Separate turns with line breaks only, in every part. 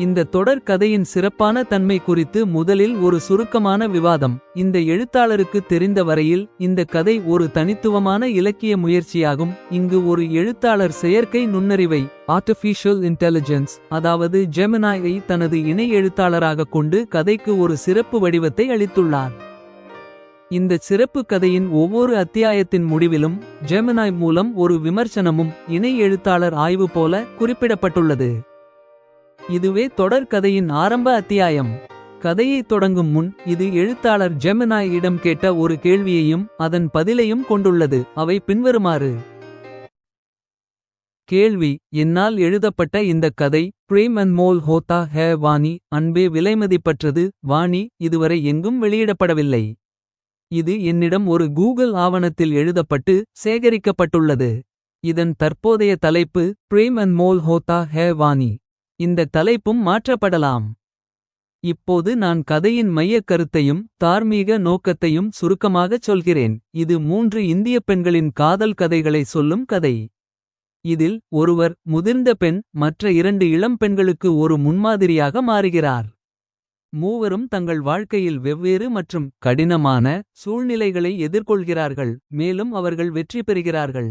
இந்த தொடர் கதையின் சிறப்பான தன்மை குறித்து முதலில் ஒரு சுருக்கமான விவாதம். இந்த எழுத்தாளருக்கு தெரிந்த வரையில் இந்த கதை ஒரு தனித்துவமான இலக்கிய முயற்சியாகும். இங்கு ஒரு எழுத்தாளர் செயற்கை நுண்ணறிவை ஆர்டிஃபிஷியல் இன்டெலிஜென்ஸ் அதாவது ஜெமினாயை தனது இணை எழுத்தாளராக கொண்டு கதைக்கு ஒரு சிறப்பு வடிவத்தை அளித்துள்ளார். இந்த சிறப்பு கதையின் ஒவ்வொரு அத்தியாயத்தின் முடிவிலும் ஜெமினாய் மூலம் ஒரு விமர்சனமும் இணை எழுத்தாளர் ஆய்வு போல குறிப்பிடப்பட்டுள்ளது. இதுவே தொடர் கதையின் ஆரம்ப அத்தியாயம். கதையை தொடங்கும் முன் இது எழுத்தாளர் ஜெமினாய் இடம் கேட்ட ஒரு கேள்வியையும் அதன் பதிலையும் கொண்டுள்ளது. அவை பின்வருமாறு. கேள்வி: என்னால் எழுதப்பட்ட இந்த கதை பிரேம் அண்ட் மோல் ஹோத்தா ஹே வாணி, அன்பே விலைமதிப்பற்றது வாணி, இதுவரை எங்கும் வெளியிடப்படவில்லை. இது என்னிடம் ஒரு கூகுள் ஆவணத்தில் எழுதப்பட்டு சேகரிக்கப்பட்டுள்ளது. இதன் தற்போதைய தலைப்பு பிரேம் அண்ட் மோல் ஹோத்தா ஹே வாணி. இந்த தலைப்பும் மாற்றப்படலாம். இப்போது நான் கதையின் மையக் கருத்தையும் தார்மீக நோக்கத்தையும் சுருக்கமாகச் சொல்கிறேன். இது 3 இந்திய பெண்களின் காதல் கதைகளை சொல்லும் கதை. இதில் ஒருவர் முதிர்ந்த பெண் மற்ற 2 இளம் பெண்களுக்கு ஒரு முன்மாதிரியாக மாறுகிறார். மூவரும் தங்கள் வாழ்க்கையில் வெவ்வேறு மற்றும் கடினமான சூழ்நிலைகளை எதிர்கொள்கிறார்கள், மேலும் அவர்கள் வெற்றி பெறுகிறார்கள்.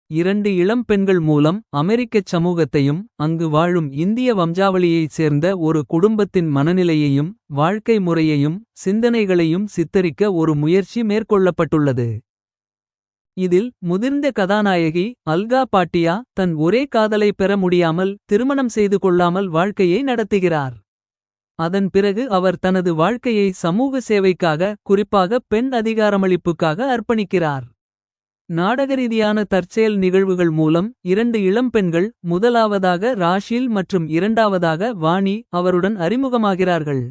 2 இளம் பெண்கள் மூலம் அமெரிக்கச் சமூகத்தையும் அங்கு வாழும் இந்திய வம்சாவளியைச் சேர்ந்த ஒரு குடும்பத்தின் மனநிலையையும் வாழ்க்கை முறையையும் சிந்தனைகளையும் சித்தரிக்க ஒரு முயற்சி மேற்கொள்ளப்பட்டுள்ளது. இதில் முதிர்ந்த கதாநாயகி அல்கா பாட்டியா தன் ஒரே காதலை பெற முடியாமல் திருமணம் செய்து கொள்ளாமல் வாழ்க்கையை நடத்துகிறார். அதன் பிறகு அவர் தனது வாழ்க்கையை சமூக சேவைக்காக, குறிப்பாக பெண் அதிகாரமளிப்புக்காக அர்ப்பணிக்கிறார். நாடகரீதியான தற்செயல் நிகழ்வுகள் மூலம் 2 இளம் பெண்கள், முதலாவதாக ராஷில் மற்றும் இரண்டாவதாக வாணி, அவருடன் அறிமுகமாகிறார்கள்.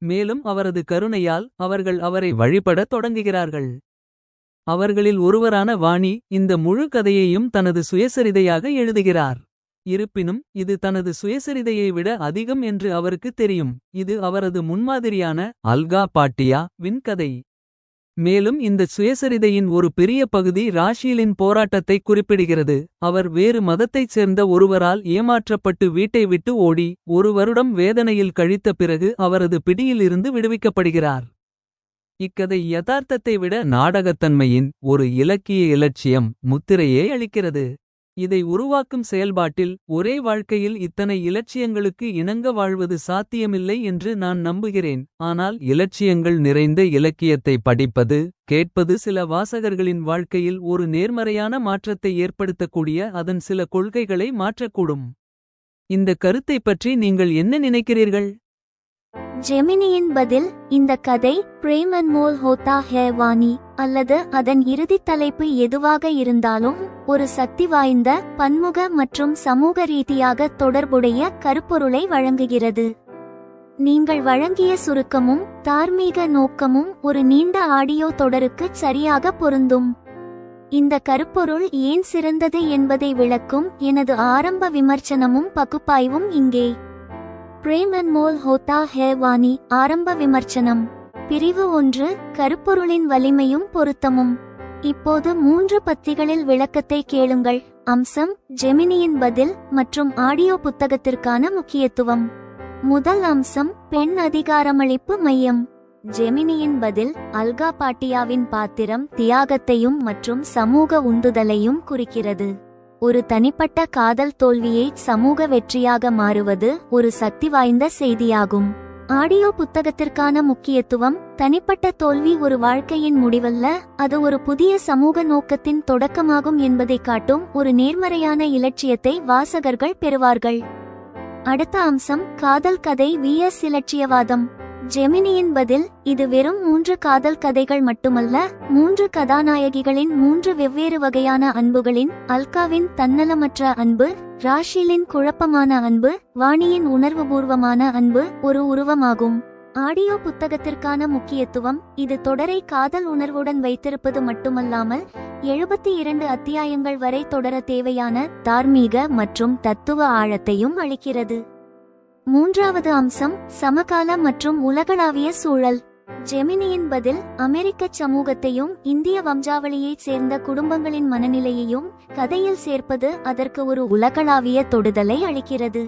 மேலும் அவரது கருணையால் அவர்கள் அவரை வழிபடத் தொடங்குகிறார்கள். அவர்களில் ஒருவரான வாணி இந்த முழு கதையையும் தனது சுயசரிதையாக எழுதுகிறார். இருப்பினும் இது தனது சுயசரிதையை விட அதிகம் என்று அவருக்கு தெரியும். இது அவரது முன்மாதிரியான அல்கா பாட்டியா வின் கதை. மேலும் இந்த சுயசரிதையின் ஒரு பெரிய பகுதி ராஷிலின் போராட்டத்தை குறிப்பிடுகிறது. அவர் வேறு மதத்தைச் சேர்ந்த ஒருவரால் ஏமாற்றப்பட்டு வீட்டை விட்டு ஓடி 1 வருடம் வேதனையில் கழித்த பிறகு அவரது பிடியில் இருந்து விடுவிக்கப்படுகிறார். இக்கதை யதார்த்தத்தை விட நாடகத்தன்மையின் ஒரு இலக்கிய இலட்சியம் முத்திரையே அளிக்கிறது. இதை உருவாக்கும் செயல்பாட்டில் ஒரே வாழ்க்கையில் இத்தனை இலட்சியங்களுக்கு இணங்க வாழ்வது சாத்தியமில்லை என்று நான் நம்புகிறேன். ஆனால் இலட்சியங்கள் நிறைந்த இலக்கியத்தை படிப்பது, கேட்பது சில வாசகர்களின் வாழ்க்கையில் ஒரு நேர்மறையான மாற்றத்தை ஏற்படுத்தக்கூடிய அதன் சில கொள்கைகளை மாற்றக்கூடும். இந்த கருத்தைப் பற்றி நீங்கள் என்ன நினைக்கிறீர்கள்?
ஜெமினியின் பதில்: இந்த கதை பிரேம் அண்ட் மோல் ஹோத்தா ஹே வாணி அல்லது அதன் இறுதித் தலைப்பு எதுவாக இருந்தாலும் ஒரு சக்தி வாய்ந்த, பன்முக மற்றும் சமூக ரீதியாக தொடர்புடைய கருப்பொருளை வழங்குகிறது. நீங்கள் வழங்கிய சுருக்கமும் தார்மீக நோக்கமும் ஒரு நீண்ட ஆடியோ தொடருக்கு சரியாக பொருந்தும். இந்த கருப்பொருள் ஏன் சிறந்தது என்பதை விளக்கும் எனது ஆரம்ப விமர்சனமும் பகுப்பாய்வும் இங்கே. பிரேம் அண்ட் மோல் ஹோத்தா ஹே வாணி ஆரம்ப விமர்சனம். பிரிவு 1: கருப்பொருளின் வலிமையும் பொருத்தமும். இப்போது 3 பத்திகளில் விளக்கத்தை கேளுங்கள். அம்சம்: ஜெமினியின் பதில் மற்றும் ஆடியோ புத்தகத்திற்கான முக்கியத்துவம். முதல் அம்சம்: பெண் அதிகாரமளிப்பு மையம். ஜெமினியின் பதில் அல்கா பாட்டியாவின் பாத்திரம் தியாகத்தையும் மற்றும் சமூக உந்துதலையும் குறிக்கிறது. ஒரு தனிப்பட்ட காதல் தோல்வியை சமூக வெற்றியாக மாறுவது ஒரு சக்தி வாய்ந்த செய்தியாகும். ஆடியோ புத்தகத்திற்கான முக்கியத்துவம்: தனிப்பட்ட தோல்வி ஒரு வாழ்க்கையின் முடிவல்ல, அது ஒரு புதிய சமூக நோக்கத்தின் தொடக்கமாகும் என்பதை காட்டும் ஒரு நேர்மறையான இலட்சியத்தை வாசகர்கள் பெறுவார்கள். அடுத்த அம்சம்: காதல் கதை vs இலட்சியவாதம். ஜெமினியின் பதில்: இது வெறும் 3 காதல் கதைகள் மட்டுமல்ல, 3 கதாநாயகிகளின் 3 வெவ்வேறு வகையான அன்புகளின், அல்காவின் தன்னலமற்ற அன்பு, ராஷிலின் குழப்பமான அன்பு, வாணியின் உணர்வுபூர்வமான அன்பு ஒரு உருவமாகும். ஆடியோ புத்தகத்திற்கான முக்கியத்துவம்: இது தொடரை காதல் உணர்வுடன் வைத்திருப்பது மட்டுமல்லாமல் 72 அத்தியாயங்கள் வரை தொடர தேவையான தார்மீக மற்றும் தத்துவ ஆழத்தையும் அளிக்கிறது. மூன்றாவது அம்சம்: சமகால மற்றும் உலகளாவிய சூழல். ஜெமினியின் பதில் அமெரிக்கச் சமூகத்தையும் இந்திய வம்சாவளியைச் சேர்ந்த குடும்பங்களின் மனநிலையையும் கதையில் சேர்ப்பது அதற்கு ஒரு உலகளாவிய தொடுதலை அளிக்கிறது.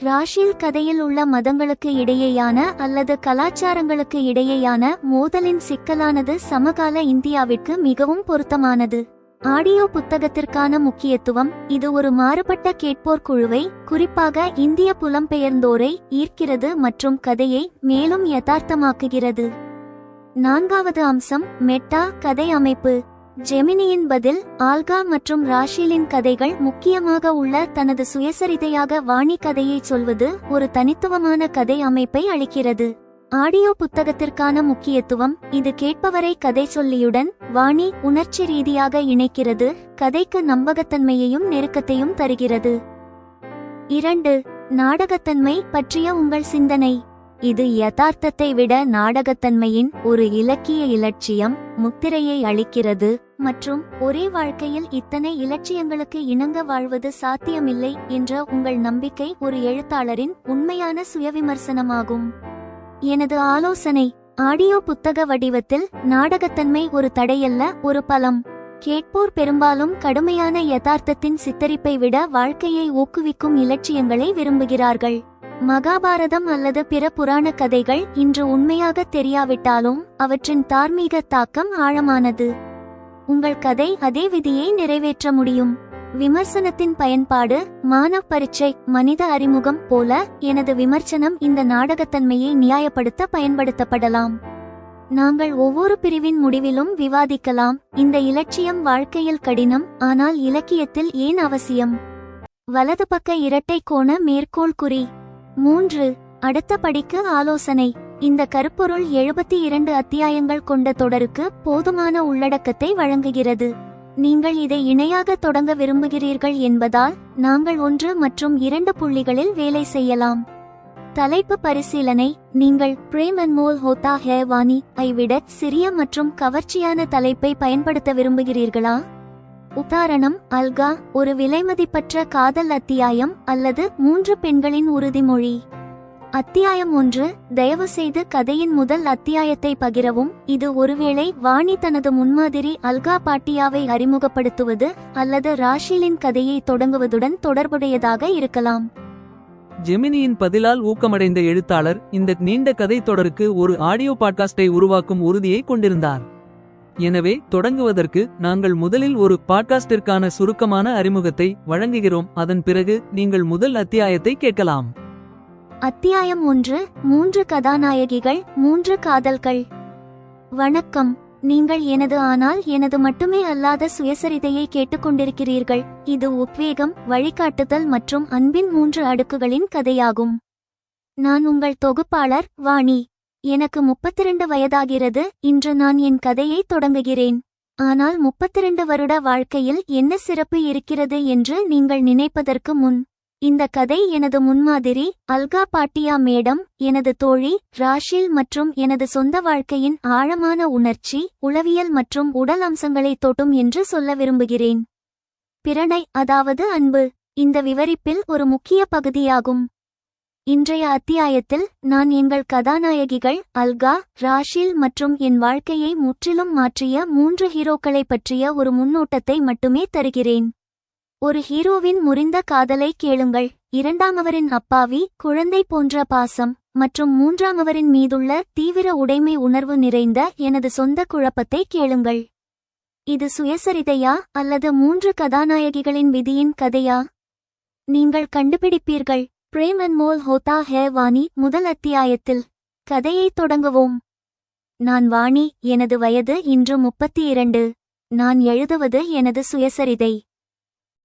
ராஷில் கதையில் உள்ள மதங்களுக்கு இடையேயான அல்லது கலாச்சாரங்களுக்கு இடையேயான மோதலின் சிக்கலானது சமகால இந்தியாவிற்கு மிகவும் பொருத்தமானது. ஆடியோ புத்தகத்திற்கான முக்கியத்துவம்: இது ஒரு மாறுபட்ட கேட்போர் குழுவை, குறிப்பாக இந்திய புலம்பெயர்ந்தோரை ஈர்க்கிறது மற்றும் கதையை மேலும் யதார்த்தமாக்குகிறது. நான்காவது அம்சம் மெட்டா கதை அமைப்பு. ஜெமினியின் பதில் ஆல்கா மற்றும் ராஷிலின் கதைகள் முக்கியமாக உள்ள தனது சுயசரிதையாக வாணி கதையை சொல்வது ஒரு தனித்துவமான கதை அமைப்பை அளிக்கிறது. ஆடியோ புத்தகத்திற்கான முக்கியத்துவம்: இது கேட்பவரை கதை சொல்லியுடன் வாணி உணர்ச்சி ரீதியாக இணைக்கிறது, கதைக்கு நம்பகத்தன்மையையும் நெருக்கத்தையும் தருகிறது. 2. நாடகத்தன்மை பற்றிய உங்கள் சிந்தனை. இது யதார்த்தத்தை விட நாடகத்தன்மையின் ஒரு இலக்கிய இலட்சியம் முத்திரையை அளிக்கிறது மற்றும் ஒரே வாழ்க்கையில் இத்தனை இலட்சியங்களுக்கு இணங்க வாழ்வது சாத்தியமில்லை என்ற உங்கள் நம்பிக்கை ஒரு எழுத்தாளரின் உண்மையான சுயவிமர்சனமாகும். எனது ஆலோசனை: ஆடியோ புத்தக வடிவத்தில் நாடகத்தன்மை ஒரு தடையல்ல, ஒரு பலம். கேட்போர் பெரும்பாலும் கடுமையான யதார்த்தத்தின் சித்தரிப்பை விட வாழ்க்கையை ஊக்குவிக்கும் இலட்சியங்களை விரும்புகிறார்கள். மகாபாரதம் அல்லது பிற புராண கதைகள் இன்று உண்மையாக தெரியாவிட்டாலும் அவற்றின் தார்மீக தாக்கம் ஆழமானது. உங்கள் கதை அதே விதியை நிறைவேற்ற முடியும். விமர்சனத்தின் பயன்பாடு: மானவ் பரீட்சை, மனித அறிமுகம் போல எனது விமர்சனம் இந்த நாடகத்தன்மையை நியாயப்படுத்த பயன்படுத்தப்படலாம். நாங்கள் ஒவ்வொரு பிரிவின் முடிவிலும் விவாதிக்கலாம். இந்த இலட்சியம் வாழ்க்கையில் கடினம், ஆனால் இலக்கியத்தில் ஏன் அவசியம்? வலது பக்க இரட்டை கோண மேற்கோள் குறி. 3. அடுத்த படிக்கு ஆலோசனை. இந்த கருப்பொருள் 72 அத்தியாயங்கள் கொண்ட தொடருக்கு போதுமான உள்ளடக்கத்தை வழங்குகிறது. நீங்கள் இதை இணையாக தொடங்க விரும்புகிறீர்கள் என்பதால் நாங்கள் 1 மற்றும் 2 புள்ளிகளில் வேலை செய்யலாம். தலைப்பு பரிசீலனை: நீங்கள் பிரேம் அண்ட் மோல் ஹோத்தா ஹே வானி ஐ விட சிறிய மற்றும் கவர்ச்சியான தலைப்பை பயன்படுத்த விரும்புகிறீர்களா? உதாரணம்: அல்கா, ஒரு விலைமதிப்பற்ற காதல் அத்தியாயம் அல்லது 3 பெண்களின் உறுதிமொழி. அத்தியாயம் 1: தயவுசெய்து கதையின் முதல் அத்தியாயத்தை பகிரவும். இது ஒருவேளை வாணி தனது முன்மாதிரி அல்கா பாட்டியாவை அறிமுகப்படுத்துவது அல்லது ராஷிலின் கதையை தொடங்குவதுடன் தொடர்புடையதாக இருக்கலாம்.
ஜெமினியின் பதிலால் ஊக்கமடைந்த எழுத்தாளர் இந்த நீண்ட கதை தொடருக்கு ஒரு ஆடியோ பாட்காஸ்டை உருவாக்கும் உறுதியை கொண்டிருந்தார். எனவே தொடங்குவதற்கு நாங்கள் முதலில் ஒரு பாட்காஸ்டிற்கான சுருக்கமான அறிமுகத்தை வழங்குகிறோம். அதன் பிறகு நீங்கள் முதல் அத்தியாயத்தை கேட்கலாம்.
அத்தியாயம் 1: 3 கதாநாயகிகள், 3 காதல்கள். வணக்கம். நீங்கள் எனது ஆனால் எனது மட்டுமே அல்லாத சுயசரிதையை கேட்டுக்கொண்டிருக்கிறீர்கள். இது உத்வேகம், வழிகாட்டுதல் மற்றும் அன்பின் 3 அடுக்குகளின் கதையாகும். நான் உங்கள் தொகுப்பாளர் வாணி. எனக்கு 32 வயதாகிறது. இன்று நான் என் கதையை தொடங்குகிறேன். ஆனால் 32 வருட வாழ்க்கையில் என்ன சிறப்பு இருக்கிறது என்று நீங்கள் நினைப்பதற்கு முன், இந்த கதை எனது முன்மாதிரி அல்கா பாட்டியா மேடம், எனது தோழி ராஷில் மற்றும் எனது சொந்த வாழ்க்கையின் ஆழமான உணர்ச்சி, உளவியல் மற்றும் உடல் அம்சங்களை தொட்டும் என்று சொல்ல விரும்புகிறேன். பிரணை, அதாவது அன்பு, இந்த விவரிப்பில் ஒரு முக்கிய பகுதியாகும். இன்றைய அத்தியாயத்தில் நான் எங்கள் கதாநாயகிகள் அல்கா, ராஷில் மற்றும் என் வாழ்க்கையை முற்றிலும் மாற்றிய 3 ஹீரோக்களை பற்றிய ஒரு முன்னோட்டத்தை மட்டுமே தருகிறேன். ஒரு ஹீரோவின் முறிந்த காதலை கேளுங்கள், இரண்டாமவரின் அப்பாவி, குழந்தை போன்ற பாசம், மற்றும் மூன்றாமவரின் மீதுள்ள தீவிர உடைமை உணர்வு நிறைந்த எனது சொந்த குழப்பத்தை கேளுங்கள். இது சுயசரிதையா அல்லது 3 கதாநாயகிகளின் விதியின் கதையா? நீங்கள் கண்டுபிடிப்பீர்கள். பிரேம் அண்ட் மோல் ஹோத்தா ஹே வானி முதல் அத்தியாயத்தில். கதையை தொடங்குவோம். நான் வாணி, எனது வயது இன்று 32. நான் எழுதுவது எனது சுயசரிதை.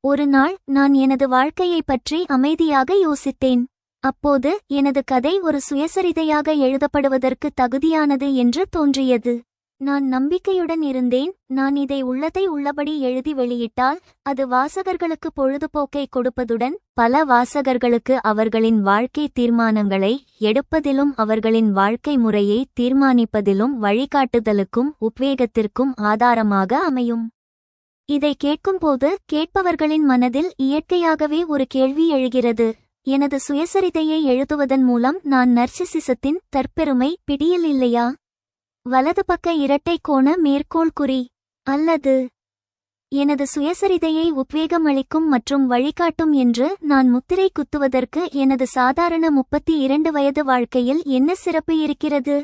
ஒரு நாள் நான் எனது வாழ்க்கையைப் பற்றி அமைதியாக யோசித்தேன். அப்போது எனது கதை ஒரு சுயசரிதையாக எழுதப்படுவதற்கு தகுதியானது என்று தோன்றியது. நான் நம்பிக்கையுடன் இருந்தேன். நான் இதை உள்ளதை உள்ளபடி எழுதி வெளியிட்டால் அது வாசகர்களுக்கு பொழுதுபோக்கை கொடுப்பதுடன் பல வாசகர்களுக்கு அவர்களின் வாழ்க்கை தீர்மானங்களை எடுப்பதிலும் அவர்களின் வாழ்க்கை முறையை தீர்மானிப்பதிலும் வழிகாட்டுதலுக்கும் உத்வேகத்திற்கும் ஆதாரமாக அமையும். இதை கேட்கும்போது கேட்பவர்களின் மனதில் இயற்கையாகவே ஒரு கேள்வி எழுகிறது. எனது சுயசரிதையை எழுதுவதன் மூலம் நான் நர்சிசிசத்தின் தற்பெருமை பிடியில் இல்லையா? வலது பக்க இரட்டை கோண மேற்கோள் குறி. அல்லது எனது சுயசரிதையை உத்வேகமளிக்கும் மற்றும் வழிகாட்டும் என்று நான் முத்திரை குத்துவதற்கு எனது சாதாரண 32 வயது வாழ்க்கையில் என்ன சிறப்பு இருக்கிறது?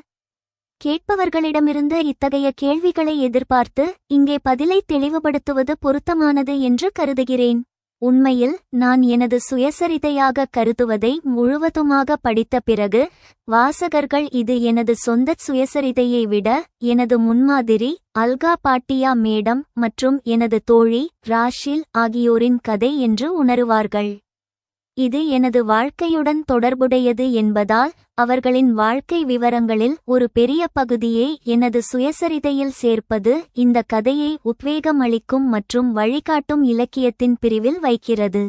கேட்பவர்களிடமிருந்து இத்தகைய கேள்விகளை எதிர்பார்த்து இங்கே பதிலை தெளிவுபடுத்துவது பொருத்தமானது என்று கருதுகிறேன். உண்மையில் நான் எனது சுயசரிதையாக கருதுவதை முழுவதுமாக படித்த பிறகு வாசகர்கள் இது எனது சொந்த சுயசரிதையை விட எனது முன்மாதிரி அல்கா பாட்டியா மேடம் மற்றும் எனது தோழி ராஷில் ஆகியோரின் கதை என்று உணருவார்கள். இது எனது வாழ்க்கையுடன் தொடர்புடையது என்பதால் அவர்களின் வாழ்க்கை விவரங்களில் ஒரு பெரிய பகுதியை எனது சுயசரிதையில் சேர்ப்பது இந்த கதையை உத்வேகம் அளிக்கும் மற்றும் வழிகாட்டும் இலக்கியத்தின் பிரிவில் வைக்கிறது.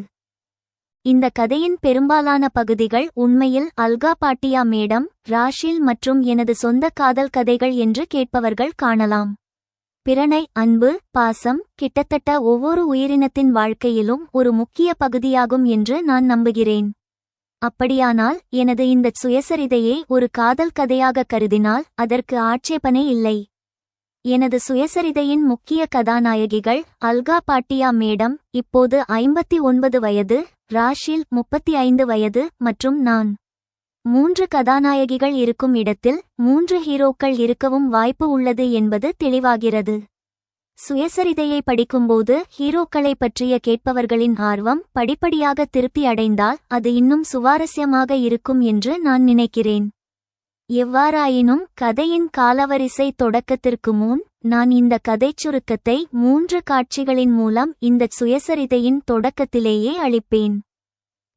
இந்த கதையின் பெரும்பாலான பகுதிகள் உண்மையில் அல்கா பாட்டியா மேடம், ராஷில் மற்றும் எனது சொந்த காதல் கதைகள் என்று கேட்பவர்கள் காணலாம். பிரணை, அன்பு, பாசம் கிட்டத்தட்ட ஒவ்வொரு உயிரினத்தின் வாழ்க்கையிலும் ஒரு முக்கிய பகுதியாகும் என்று நான் நம்புகிறேன். அப்படியானால் எனது இந்த சுயசரிதையை ஒரு காதல் கதையாக கருதினால் அதற்கு ஆட்சேபனை இல்லை. எனது சுயசரிதையின் முக்கிய கதாநாயகிகள் அல்கா பாட்டியா மேடம் இப்போது 59 வயது, ராஷில் 35 வயது மற்றும் நான். 3 கதாநாயகிகள் இருக்கும் இடத்தில் 3 ஹீரோக்கள் இருக்கவும் வாய்ப்பு உள்ளது என்பது தெளிவாகிறது. சுயசரிதையை படிக்கும்போது ஹீரோக்களை பற்றிய கேட்பவர்களின் ஆர்வம் படிப்படியாக திருப்தி அடைந்தால் அது இன்னும் சுவாரஸ்யமாக இருக்கும் என்று நான் நினைக்கிறேன். எவ்வாறாயினும் கதையின் காலவரிசை தொடக்கத்திற்கு முன் நான் இந்த கதைச் சுருக்கத்தை 3 காட்சிகளின் மூலம் இந்த சுயசரிதையின் தொடக்கத்திலேயே அளிப்பேன்.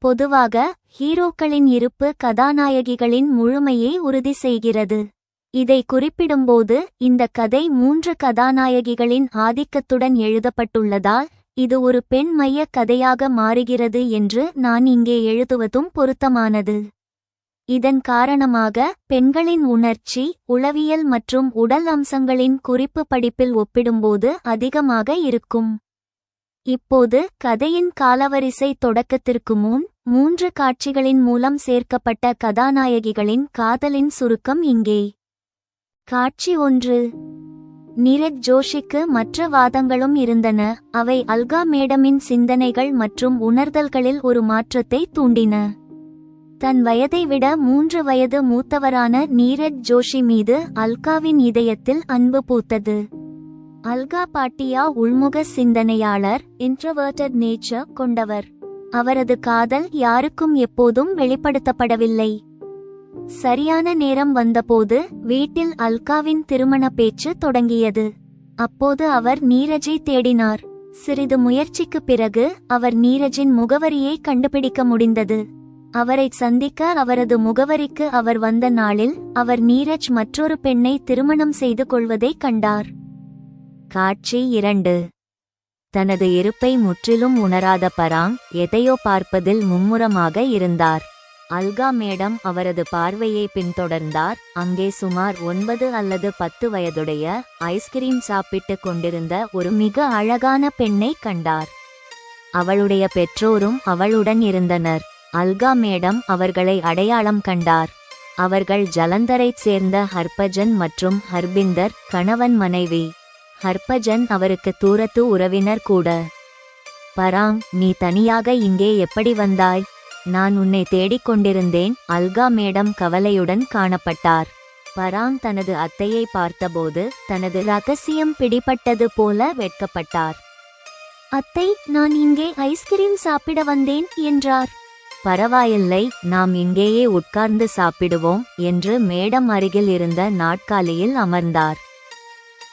பொதுவாக ஹீரோக்களின் இருப்பு கதாநாயகிகளின் முழுமையை உறுதி செய்கிறது. இதை குறிப்பிடும்போது இந்த கதை 3 கதாநாயகிகளின் ஆதிக்கத்துடன் எழுதப்பட்டுள்ளதால் இது ஒரு பெண் மைய கதையாக மாறுகிறது என்று நான் இங்கே எழுதுவதும் பொருத்தமானது. இதன் காரணமாக பெண்களின் உணர்ச்சி, உளவியல் மற்றும் உடல் அம்சங்களின் குறிப்பு படிப்பில் ஒப்பிடும்போது அதிகமாக இருக்கும். இப்போது கதையின் காலவரிசை தொடக்கத்திற்கு முன் 3 காட்சிகளின் மூலம் சேர்க்கப்பட்ட கதாநாயகிகளின் காதலின் சுருக்கம் இங்கே. காட்சி 1. நீரஜ் ஜோஷிக்கு மற்ற வாதங்களும் இருந்தன, அவை அல்கா மேடமின் சிந்தனைகள் மற்றும் உணர்தல்களில் ஒரு மாற்றத்தை தூண்டின. தன் வயதை விட 3 வயது மூத்தவரான நீரஜ் ஜோஷி மீது அல்காவின் இதயத்தில் அன்பு பூத்தது. அல்கா பாட்டியா உள்முக சிந்தனையாளர், இன்ட்ரோவர்ட்டட் நேச்சர் கொண்டவர். அவரது காதல் யாருக்கும் எப்போதும் வெளிப்படுத்தப்படவில்லை. சரியான நேரம் வந்தபோது வீட்டில் அல்காவின் திருமண பேச்சு தொடங்கியது. அப்போது அவர் நீரஜை தேடினார். சிறிது முயற்சிக்குப் பிறகு அவர் நீரஜின் முகவரியை கண்டுபிடிக்க முடிந்தது. அவரை சந்திக்க அவரது முகவரிக்கு அவர் வந்த நாளில் அவர் நீரஜ் மற்றொரு பெண்ணை திருமணம் செய்து கொள்வதைக் கண்டார். காட்சி 2. தனது இருப்பை முற்றிலும் உணராத பராங் எதையோ பார்ப்பதில் மும்முரமாக இருந்தார். அல்கா மேடம் அவரது பார்வையை பின்தொடர்ந்தார். அங்கே சுமார் 9 அல்லது 10 வயதுடைய ஐஸ்கிரீம் சாப்பிட்டு கொண்டிருந்த ஒரு மிக அழகான பெண்ணை கண்டார். அவளுடைய பெற்றோரும் அவளுடன் இருந்தனர். அல்கா மேடம் அவர்களை அடையாளம் கண்டார். அவர்கள் ஜலந்தரைச் சேர்ந்த ஹர்பஜன் மற்றும் ஹர்பிந்தர் கணவன் மனைவி. ஹர்பஜன் அவருக்கு தூரத்து உறவினர் கூட. பராங், நீ தனியாக இங்கே எப்படி வந்தாய்? நான் உன்னை தேடிக் கொண்டிருந்தேன். அல்கா மேடம் கவலையுடன் காணப்பட்டார். பராங் தனது அத்தையை பார்த்தபோது தனது ரகசியம் பிடிபட்டது போல வெட்கப்பட்டார். அத்தை, நான் இங்கே ஐஸ்கிரீம் சாப்பிட வந்தேன் என்றார். பரவாயில்லை, நாம் இங்கேயே உட்கார்ந்து சாப்பிடுவோம் என்று மேடம் அருகில் இருந்த நாட்காலியில் அமர்ந்தார்.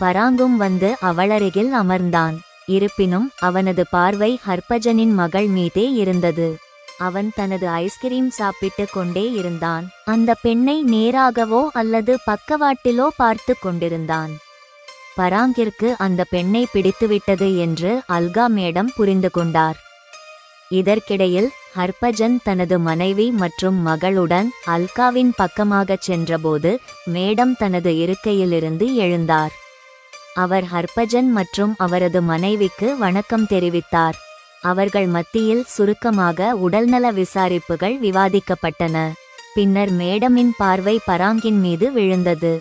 பராங்கும் வந்து அவளருகில் அமர்ந்தான். இருப்பினும் அவனது பார்வை ஹர்பஜனின் மகள் மீதே இருந்தது. அவன் தனது ஐஸ்கிரீம் சாப்பிட்டு கொண்டே இருந்தான். அந்த பெண்ணை நேராகவோ அல்லது பக்கவாட்டிலோ பார்த்து கொண்டிருந்தான். பராங்கிற்கு அந்த பெண்ணை பிடித்துவிட்டது என்று அல்கா மேடம் புரிந்து கொண்டார். இதற்கிடையில் ஹர்பஜன் தனது மனைவி மற்றும் மகளுடன் அல்காவின் பக்கமாகச் சென்றபோது மேடம் தனது இருக்கையிலிருந்து எழுந்தார். அவர் ஹர்பஜன் மற்றும் அவரது மனைவிக்கு வணக்கம் தெரிவித்தார். அவர்கள் மத்தியில் சுருக்கமாக உடல்நல விசாரிப்புகள் விவாதிக்கப்பட்டன. பின்னர் மேடமின் பார்வை பராங்கின் மீது விழுந்தது.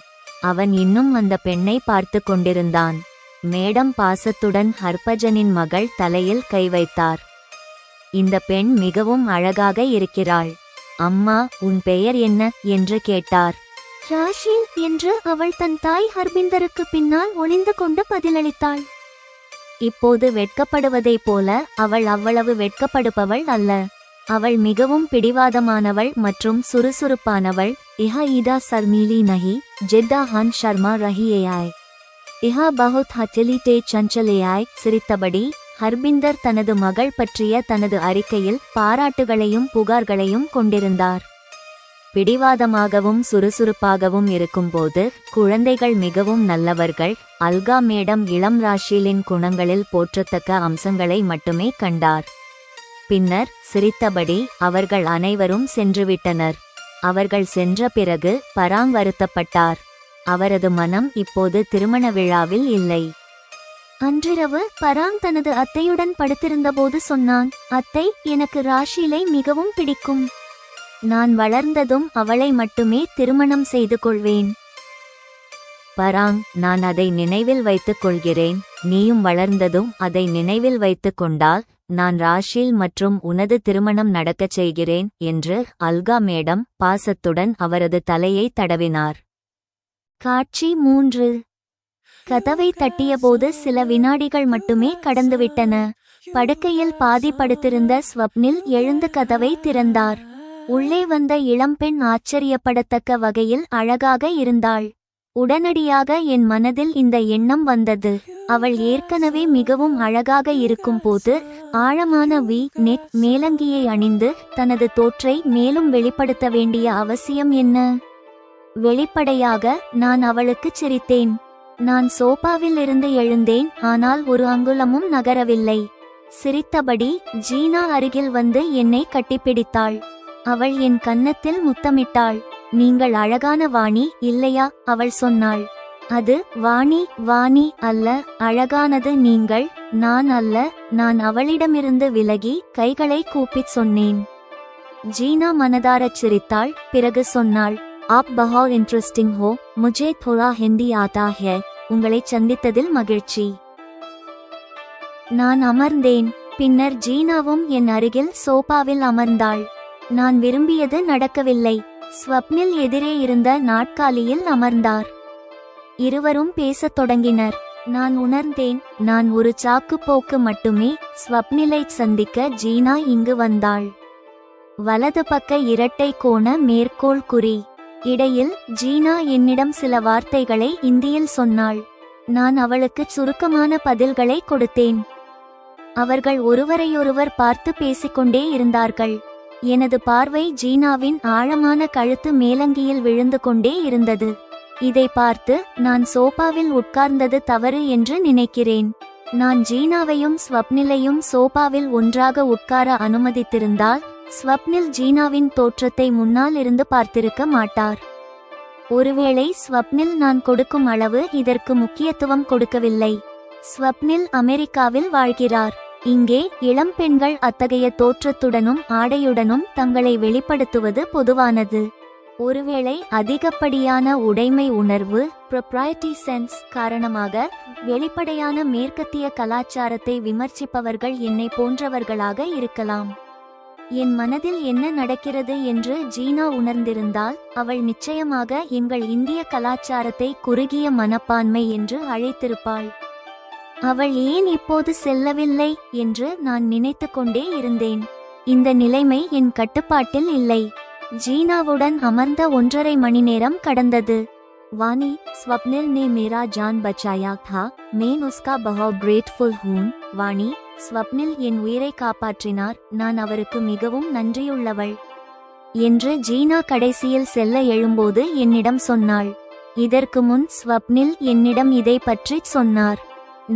அவன் இன்னும் அந்த பெண்ணை பார்த்து கொண்டிருந்தான். மேடம் பாசத்துடன் ஹர்பஜனின் மகள் தலையில் கை வைத்தார். இந்த பெண் மிகவும் அழகாக இருக்கிறாள். அம்மா, உன் பெயர் என்ன என்று கேட்டார். ராஷில் என்று அவள் தன் தாய் ஹர்பிந்தருக்கு பின்னால் ஒளிந்து கொண்டு பதிலளித்தாள். இப்போது வெட்கப்படுவதைப் போல அவள் அவ்வளவு வெட்கப்படுபவள் அல்ல. அவள் மிகவும் பிடிவாதமானவள் மற்றும் சுறுசுறுப்பானவள். இஹா ஈதா சர்மீலி நஹி ஜித்தா ஹன் ஷர்மா ரஹியேயாய் இஹா பஹுத் ஹச்சலிட்டே சஞ்சலேயாய். சிரித்தபடி ஹர்பிந்தர் தனது மகள் பற்றிய தனது அறிக்கையில் பாராட்டுகளையும் புகார்களையும் கொண்டிருந்தார். பிடிவாதமாகவும் சுறுசுறுப்பாகவும் இருக்கும்போது குழந்தைகள் மிகவும் நல்லவர்கள். அல்கா மேடம் இளம் ராஷிலின் குணங்களில் போற்றத்தக்க அம்சங்களை மட்டுமே கண்டார். பின்னர் சிரித்தபடி அவர்கள் அனைவரும் சென்றுவிட்டனர். அவர்கள் சென்ற பிறகு பராங் வருத்தப்பட்டார். அவரது மனம் இப்போது திருமண விழாவில் இல்லை. அன்றிரவு பராங் தனது அத்தையுடன் படுத்திருந்தபோது சொன்னான், அத்தை, எனக்கு ராஷிலை மிகவும் பிடிக்கும். நான் வளர்ந்ததும் அவளை மட்டுமே திருமணம் செய்து கொள்வேன். பராங், நான் அதை நினைவில் வைத்துக் கொள்கிறேன். நீயும் வளர்ந்ததும் அதை நினைவில் வைத்துக் கொண்டால் நான் ராஷில் மற்றும் உனது திருமணம் நடக்கச் செய்கிறேன் என்று அல்கா மேடம் பாசத்துடன் அவரது தலையை தடவினார். காட்சி 3. கதவை தட்டியபோது சில வினாடிகள் மட்டுமே கடந்துவிட்டன. படுக்கையில் பாதி படுத்திருந்த ஸ்வப்னில் எழுந்து கதவை திறந்தார். உள்ளே வந்த இளம்பெண் ஆச்சரியப்படத்தக்க வகையில் அழகாக இருந்தாள். உடனடியாக என் மனதில் இந்த எண்ணம் வந்தது. அவள் ஏற்கனவே மிகவும் அழகாக இருக்கும்போது ஆழமான நெக் மேலங்கியை அணிந்து தனது தோற்றை மேலும் வெளிப்படுத்த வேண்டிய அவசியம் என்ன? வெளிப்படையாக நான் அவளுக்குச் சிரித்தேன். நான் சோபாவில் இருந்து எழுந்தேன், ஆனால் ஒரு அங்குலமும் நகரவில்லை. சிரித்தபடி ஜீனா அருகில் வந்து என்னை கட்டிப்பிடித்தாள். அவள் என் கன்னத்தில் முத்தமிட்டாள். நீங்கள் அழகான வாணி, இல்லையா? அவள் சொன்னாள். அது வாணி அல்ல, அழகானது நீங்கள், நான் அல்ல. நான் அவளிடமிருந்து விலகி கைகளை கூப்பிச் சொன்னேன். ஜீனா மனதாரச் சிரித்தாள். பிறகு சொன்னாள், ஆப் பஹார் இன்ட்ரெஸ்டிங் ஹோ, முஜே தோடா ஹிந்தி ஆதா ஹே. உங்களைச் சந்தித்ததில் மகிழ்ச்சி. நான் அமர்ந்தேன். பின்னர் ஜீனாவும் என் அருகில் சோபாவில் அமர்ந்தாள். நான் விரும்பியது நடக்கவில்லை. ஸ்வப்னில் எதிரே இருந்த நாட்காலியில் அமர்ந்தார். இருவரும் பேசத் தொடங்கினர். நான் உணர்ந்தேன், நான் ஒரு சாக்குப்போக்கு மட்டுமே. ஸ்வப்னிலை சந்திக்க ஜீனா இங்கு வந்தாள். வலது பக்க இரட்டை கோண மேற்கோள் குறி. இடையில் ஜீனா என்னிடம் சில வார்த்தைகளை இந்தியில் சொன்னாள். நான் அவளுக்கு சுருக்கமான பதில்களை கொடுத்தேன். அவர்கள் ஒருவரையொருவர் பார்த்து பேசிக்கொண்டே இருந்தார்கள். எனது பார்வை ஜீனாவின் ஆழமான கழுத்து மேலங்கியில் விழுந்து கொண்டே இருந்தது. இதை பார்த்து நான் சோபாவில் உட்கார்ந்தது தவறு என்று நினைக்கிறேன். நான் ஜீனாவையும் ஸ்வப்னிலையும் சோபாவில் ஒன்றாக உட்கார அனுமதித்திருந்தால் ஸ்வப்னில் ஜீனாவின் தோற்றத்தை முன்னால் இருந்து பார்த்திருக்க மாட்டார். ஒருவேளை ஸ்வப்னில் நான் கொடுக்கும் அளவு இதற்கு முக்கியத்துவம் கொடுக்கவில்லை. ஸ்வப்னில் அமெரிக்காவில் வாழ்கிறார். இங்கே இளம் பெண்கள் அத்தகைய தோற்றத்துடனும் ஆடையுடனும் தங்களை வெளிப்படுத்துவது பொதுவானது. ஒருவேளை அதிகப்படியான உடைமை உணர்வு ப்ரொப்ரைட்டி சென்ஸ் காரணமாக வெளிப்படையான மேற்கத்திய கலாச்சாரத்தை விமர்சிப்பவர்கள் என்னை போன்றவர்களாக இருக்கலாம். என் மனதில் என்ன நடக்கிறது என்று ஜீனா உணர்ந்திருந்தால் அவள் நிச்சயமாக எங்கள் இந்திய கலாச்சாரத்தை குறுகிய மனப்பான்மை என்று அழைத்திருப்பாள். அவள் ஏன் இப்போது செல்லவில்லை என்று நான் நினைத்து கொண்டே இருந்தேன். இந்த நிலைமை என் கட்டுப்பாட்டில் இல்லை. ஜீனாவுடன் அமர்ந்த 1.5 மணி நேரம் கடந்தது. வாணி, ஸ்வப்னில் ने मेरा जान बचाया था, मैं उसका बहुत ग्रेटफुल हूँ. வாணி, ஸ்வப்னில் என் உயிரை காப்பாற்றினார், நான் அவருக்கு மிகவும் நன்றியுள்ளவள் என்று ஜீனா கடைசியில் செல்ல எழும்போது என்னிடம் சொன்னாள். இதற்கு முன் ஸ்வப்னில் என்னிடம் இதை பற்றி சொன்னார்.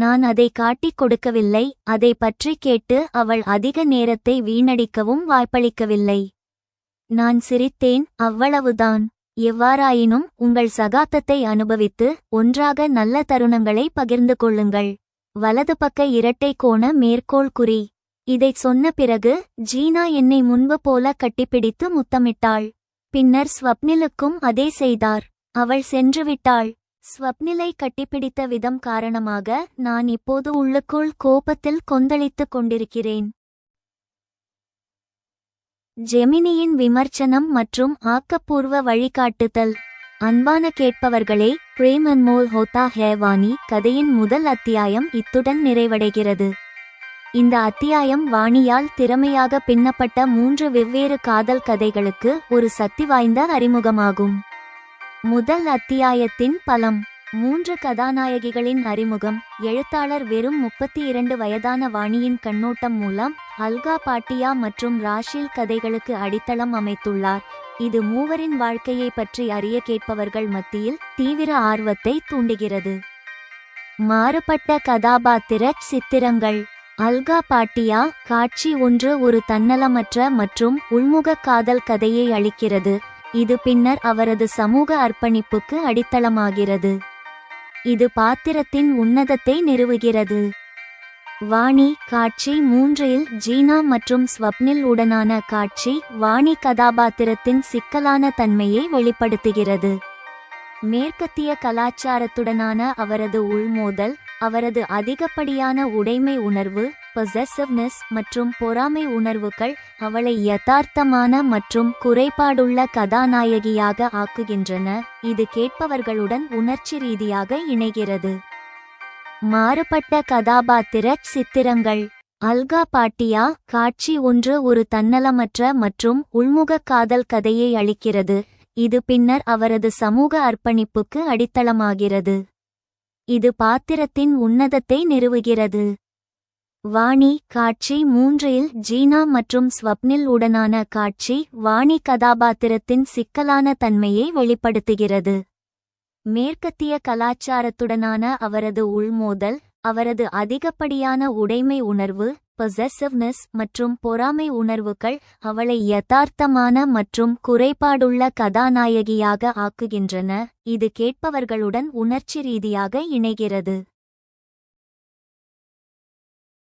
நான் அதை காட்டிக் கொடுக்கவில்லை. அதை பற்றி கேட்டு அவள் அதிக நேரத்தை வீணடிக்கவும் வாய்ப்பளிக்கவில்லை. நான் சிரித்தேன், அவ்வளவுதான். எவ்வாறாயினும் உங்கள் சகாத்தத்தை அனுபவித்து ஒன்றாக நல்ல தருணங்களை பகிர்ந்து கொள்ளுங்கள். வலது பக்க இரட்டை கோண மேற்கோள் குறி. இதைச் சொன்ன பிறகு ஜீனா என்னை முன்பு போல கட்டிப்பிடித்து முத்தமிட்டாள். பின்னர் ஸ்வப்னிலுக்கும் அதே செய்தார். அவள் சென்றுவிட்டாள். ஸ்வப்னிலை கட்டிப்பிடித்த விதம் காரணமாக நான் இப்போது உள்ளுக்குள் கோபத்தில் கொந்தளித்துக் கொண்டிருக்கிறேன். ஜெமினியின் விமர்சனம் மற்றும் ஆக்கப்பூர்வ வழிகாட்டுதல். அன்பான கேட்பவர்களே, பிரேம் அன்மோல் ஹோதா ஹே வாணி கதையின் முதல் அத்தியாயம் இத்துடன் நிறைவடைகிறது. இந்த அத்தியாயம் வாணியால் திறமையாக பின்னப்பட்ட 3 வெவ்வேறு காதல் கதைகளுக்கு ஒரு சக்தி வாய்ந்த அறிமுகமாகும். முதல் அத்தியாயத்தின் பலம். 3 கதாநாயகிகளின் அறிமுகம். எழுத்தாளர் வெறும் 32 வயதான வாணியின் கண்ணோட்டம் மூலம் அல்கா பாட்டியா மற்றும் ராஷில் கதைகளுக்கு அடித்தளம் அமைத்துள்ளார். இது மூவரின் வாழ்க்கையை பற்றி அறிய கேட்பவர்கள் மத்தியில் தீவிர ஆர்வத்தை தூண்டுகிறது. மாறுபட்ட கதாபாத்திர சித்திரங்கள். அல்கா பாட்டியா காட்சி 1 ஒரு தன்னலமற்ற மற்றும் உள்முக காதல் கதையை அளிக்கிறது. இது பின்னர் அவரது சமூக அர்ப்பணிப்புக்கு அடித்தளமாகிறது. இது பாத்திரத்தின் உன்னதத்தை நிறுவுகிறது. வாணி காட்சி 3 ஜீனா மற்றும் ஸ்வப்னில் உடனான காட்சி வாணி கதாபாத்திரத்தின் சிக்கலான தன்மையை வெளிப்படுத்துகிறது. மேற்கத்திய கலாச்சாரத்துடனான அவரது உள்மோதல், அவரது அதிகப்படியான உடைமை உணர்வு பொசெசிவ்னஸ் மற்றும் பொறாமை உணர்வுகள் அவளை யதார்த்தமான மற்றும் குறைபாடுள்ள கதாநாயகியாக ஆக்குகின்றன. இது கேட்பவர்களுடன் உணர்ச்சி ரீதியாக இணைகிறது. மாறுபட்ட கதாபாத்திர சித்திரங்கள். அல்கா பாட்டியா காட்சி 1 ஒரு தன்னலமற்ற மற்றும் உள்முக காதல் கதையை அளிக்கிறது. இது பின்னர் அவரது சமூக அர்ப்பணிப்புக்கு அடித்தளமாகிறது. இது பாத்திரத்தின் உன்னதத்தை நிறுவுகிறது. வாணி காட்சி 3 ஜீனா மற்றும் ஸ்வப்னில் உடனான காட்சி வாணி கதாபாத்திரத்தின் சிக்கலான தன்மையை வெளிப்படுத்துகிறது. மேற்கத்திய கலாச்சாரத்துடனான அவரது உள்மோதல், அவரது அதிகப்படியான உடைமை உணர்வு பொசெசிவ்னஸ் மற்றும் பொறாமை உணர்வுகள் அவளை யதார்த்தமான மற்றும் குறைபாடுள்ள கதாநாயகியாக ஆக்குகின்றன. இது கேட்பவர்களுடன் உணர்ச்சி ரீதியாக இணைகிறது.